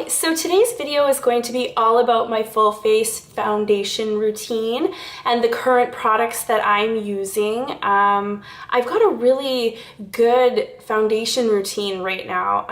So today's video is going to be all about my full face foundation routine and the current products that I'm using. I've got a really good foundation routine right now.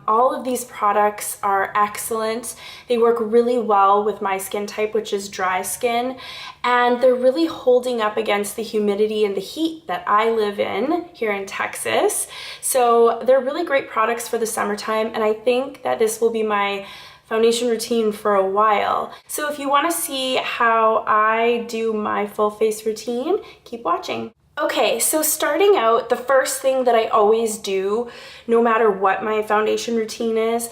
All of these products are excellent. They work really well with my skin type, which is dry skin, and they're really holding up against the humidity and the heat that I live in here in Texas. So they're really great products for the summertime, and I think that this will be my foundation routine for a while. So if you want to see how I do my full face routine, keep watching. Okay, so starting out, the first thing that I always do, no matter what my foundation routine is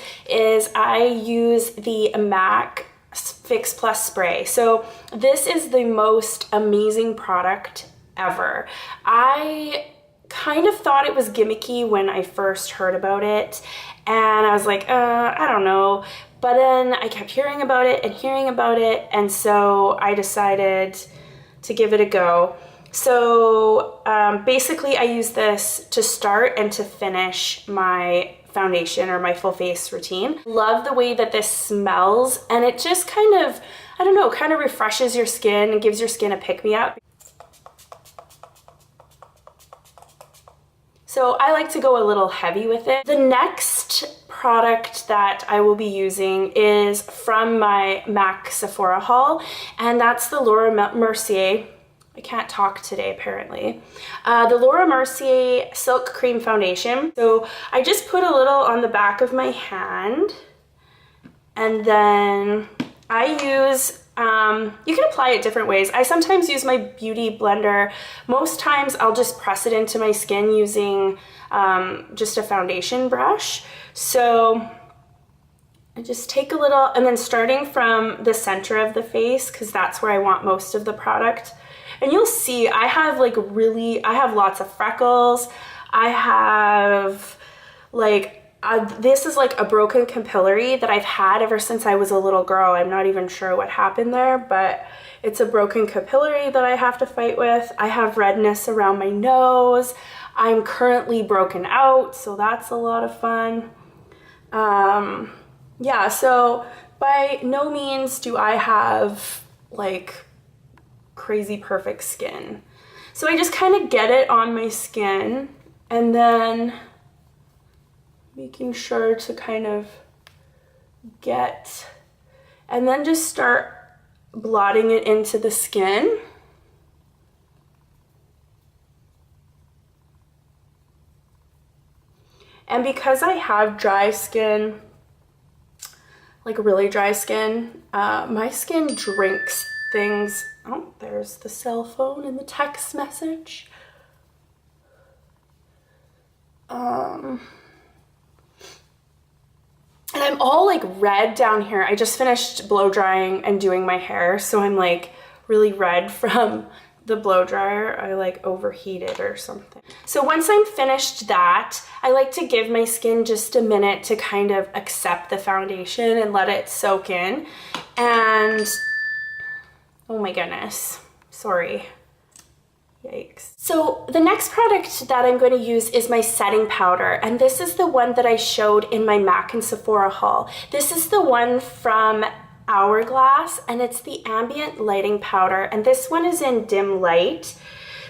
I use the MAC Fix Plus spray. So this is the most amazing product ever. I kind of thought it was gimmicky when I first heard about it, and I was like, I don't know. But then I kept hearing about it, and so I decided to give it a go. So basically I use this to start and to finish my foundation or my full face routine. Love the way that this smells, and it just kind of, I don't know, kind of refreshes your skin and gives your skin a pick-me-up. So I like to go a little heavy with it. The next product that I will be using is from my MAC Sephora haul, and that's the Mercier. I can't talk today apparently. The Mercier Silk Cream Foundation. So I just put a little on the back of my hand, and then I use, you can apply it different ways. I sometimes use my beauty blender. Most times I'll just press it into my skin using just a foundation brush. So I just take a little, and then starting from the center of the face, because that's where I want most of the product. And you'll see I have I have lots of freckles. I have this is like a broken capillary that I've had ever since I was a little girl. I'm not even sure what happened there, but it's a broken capillary that I have to fight with. I have redness around my nose. I'm currently broken out, so that's a lot of fun. Yeah, so by no means do I have crazy perfect skin. So I just kind of get it on my skin, and then making sure to kind of and then just start blotting it into the skin. And because I have dry skin, really dry skin, my skin drinks things. Oh, there's the cell phone and the text message. And I'm all red down here. I just finished blow drying and doing my hair, so I'm really red from the blow dryer. I overheated or something. So once I'm finished that, I like to give my skin just a minute to kind of accept the foundation and let it soak in. And oh my goodness, sorry. Yikes. So the next product that I'm going to use is my setting powder, and this is the one that I showed in my MAC and Sephora haul. This is the one from Hourglass, and it's the Ambient lighting powder, and this one is in dim light.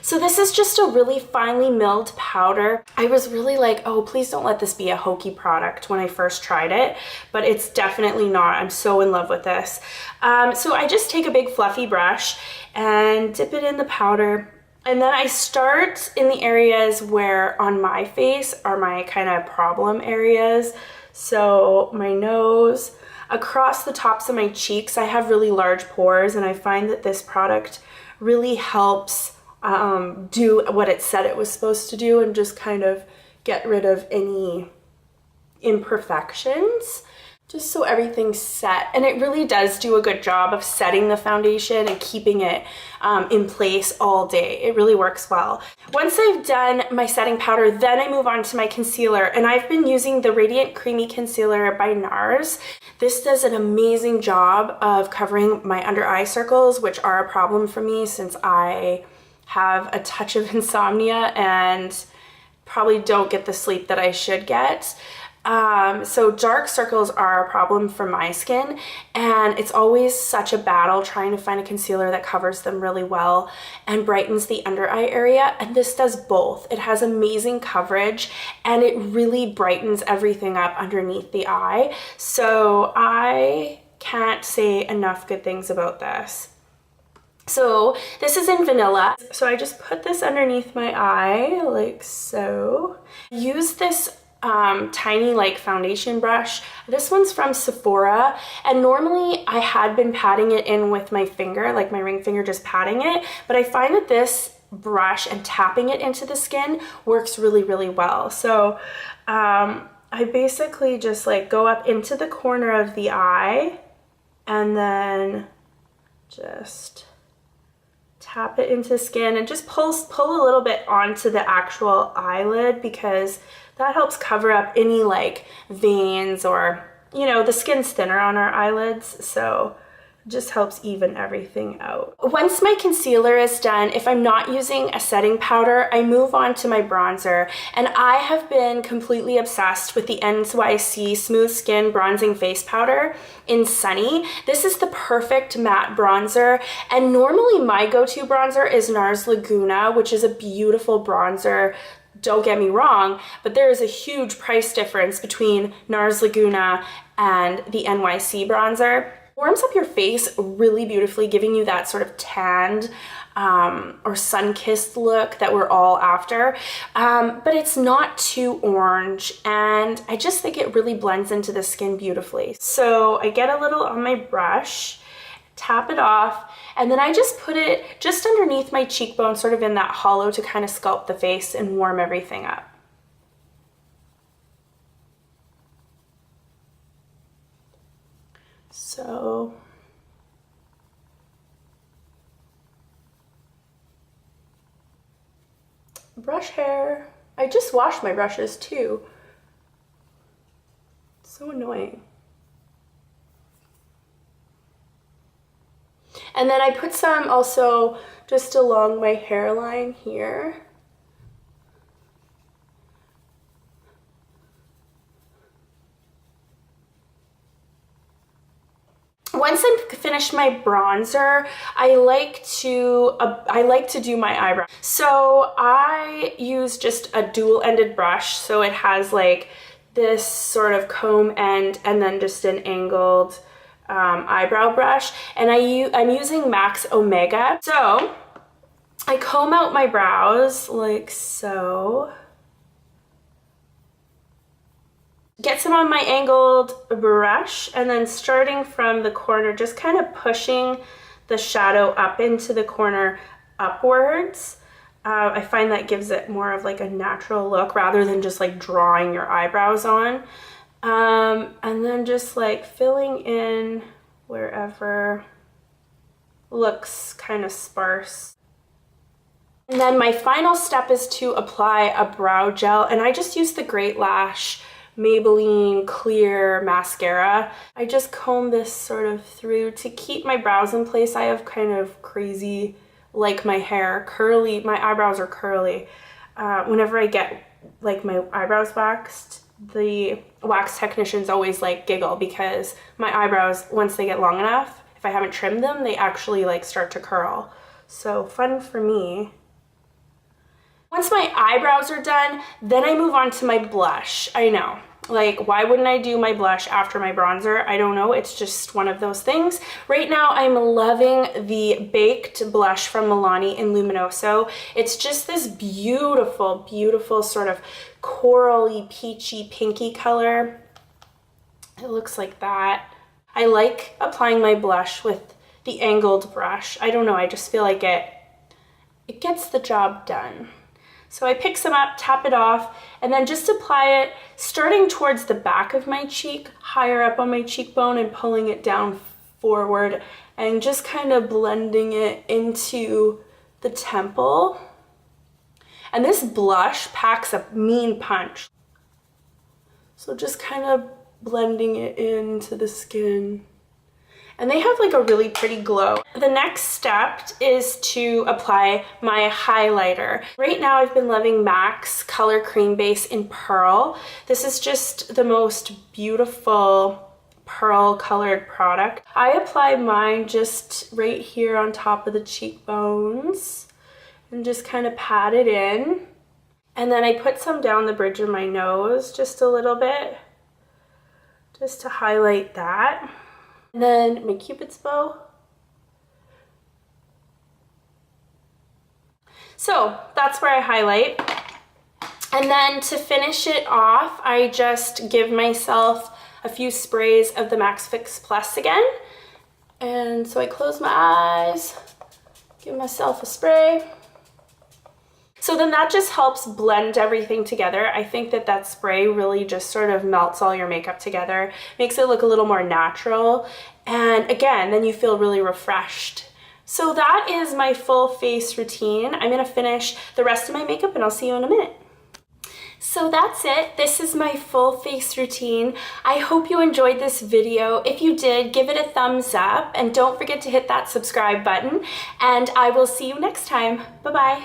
So this is just a really finely milled powder. I was really oh, please don't let this be a hokey product when I first tried it, but it's definitely not. I'm so in love with this. So I just take a big fluffy brush and dip it in the powder, and then I start in the areas where on my face are my kind of problem areas. So my nose, across the tops of my cheeks. I have really large pores, and I find that this product really helps do what it said it was supposed to do and just kind of get rid of any imperfections, just so everything's set. And it really does do a good job of setting the foundation and keeping it in place all day. It really works well. Once I've done my setting powder, then I move on to my concealer, and I've been using the Radiant Creamy Concealer by NARS. This does an amazing job of covering my under eye circles, which are a problem for me since I have a touch of insomnia and probably don't get the sleep that I should get. So dark circles are a problem for my skin, and it's always such a battle trying to find a concealer that covers them really well and brightens the under eye area, and this does both. It has amazing coverage and it really brightens everything up underneath the eye. So I can't say enough good things about this. So this is in vanilla. So I just put this underneath my eye like so. Use this tiny like foundation brush. This one's from Sephora, and normally I had been patting it in with my finger, like my ring finger, just patting it, but I find that this brush and tapping it into the skin works really, really well. So I basically just like go up into the corner of the eye and then just tap it into the skin and just pull a little bit onto the actual eyelid, because that helps cover up any like veins, or you know, the skin's thinner on our eyelids, so it just helps even everything out. Once my concealer is done, if I'm not using a setting powder, I move on to my bronzer, and I have been completely obsessed with the NYC Smooth Skin Bronzing Face Powder in Sunny. This is the perfect matte bronzer, and normally my go-to bronzer is NARS Laguna, which is a beautiful bronzer. Don't get me wrong, but there is a huge price difference between NARS Laguna and the NYC bronzer. Warms up your face really beautifully, giving you that sort of tanned or sun-kissed look that we're all after, but it's not too orange, and I just think it really blends into the skin beautifully. So I get a little on my brush, tap it off, and then I just put it just underneath my cheekbone, sort of in that hollow, to kind of sculpt the face and warm everything up. So brush hair. I just washed my brushes too. So annoying. And then I put some also just along my hairline here. Once I've finished my bronzer, I like to do my eyebrow. So I use just a dual-ended brush, so it has like this sort of comb end and then just an angled eyebrow brush, and I'm using Max Omega. So I comb out my brows like so. Get some on my angled brush, and then starting from the corner, just kind of pushing the shadow up into the corner upwards. I find that gives it more of like a natural look rather than just like drawing your eyebrows on. And then just like filling in wherever looks kind of sparse. And then my final step is to apply a brow gel, and I just use the Great Lash Maybelline Clear Mascara. I just comb this sort of through to keep my brows in place. I have kind of crazy, like my hair, curly, my eyebrows are curly. Whenever I get like my eyebrows waxed, the wax technicians always like giggle, because my eyebrows, once they get long enough, if I haven't trimmed them, they actually like start to curl. So fun for me. Once my eyebrows are done, then I move on to my blush. I know, like, why wouldn't I do my blush after my bronzer? I don't know, it's just one of those things. Right now, I'm loving the Baked blush from Milani in Luminoso. It's just this beautiful, beautiful sort of corally, peachy, pinky color. It looks like that. I like applying my blush with the angled brush. I don't know, I just feel like it gets the job done. So I pick some up, tap it off, and then just apply it starting towards the back of my cheek, higher up on my cheekbone, and pulling it down forward and just kind of blending it into the temple. And this blush packs a mean punch. So just kind of blending it into the skin. and they have like a really pretty glow. The next step is to apply my highlighter. Right now I've been loving MAC's Color Cream Base in Pearl. This is just the most beautiful pearl colored product. I apply mine just right here on top of the cheekbones and just kind of pat it in. And then I put some down the bridge of my nose just a little bit, just to highlight that. And then my Cupid's bow. So that's where I highlight. And then to finish it off, I just give myself a few sprays of the Max Fix Plus again. And so I close my eyes, give myself a spray. So then that just helps blend everything together. I think that that spray really just sort of melts all your makeup together, makes it look a little more natural. And again, then you feel really refreshed. So that is my full face routine. I'm gonna finish the rest of my makeup and I'll see you in a minute. So that's it. This is my full face routine. I hope you enjoyed this video. If you did, give it a thumbs up and don't forget to hit that subscribe button. And I will see you next time. Bye-bye.